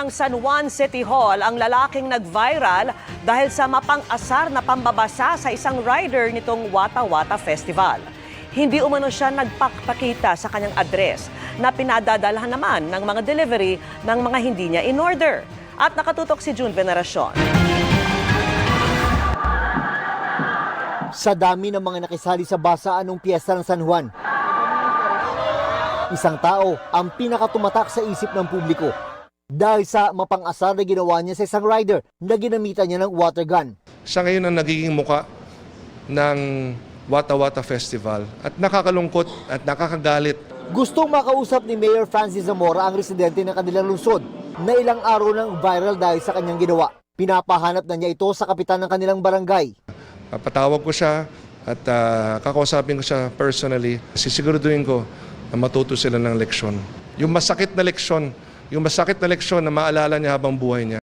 Ang San Juan City Hall ang lalaking nag-viral dahil sa mapang-asar na pambabasa sa isang rider nitong Wata Wata Festival. Hindi umano siya nagpakita sa kanyang address na pinadadalhan naman ng mga delivery ng mga hindi niya in-order. At nakatutok si June Veneracion. Sa dami ng mga nakisali sa basaan ng piyesta ng San Juan, isang tao ang pinakatumatak sa isip ng publiko dahil sa mapang-asar na ginawa niya sa isang rider na ginamitan niya ng water gun. Siya ngayon ang nagiging muka ng Wata Wata Festival at nakakalungkot at nakakagalit. Gustong makausap ni Mayor Francis Zamora ang residente ng kanilang lungsod na ilang araw nang viral dahil sa kanyang ginawa. Pinapahanap na niya ito sa kapitan ng kanilang barangay. Patawag ko siya at kakausapin ko siya personally. Sisiguraduhin ko na matuto sila ng leksyon. Yung masakit na leksyon na maalala niya habang buhay niya.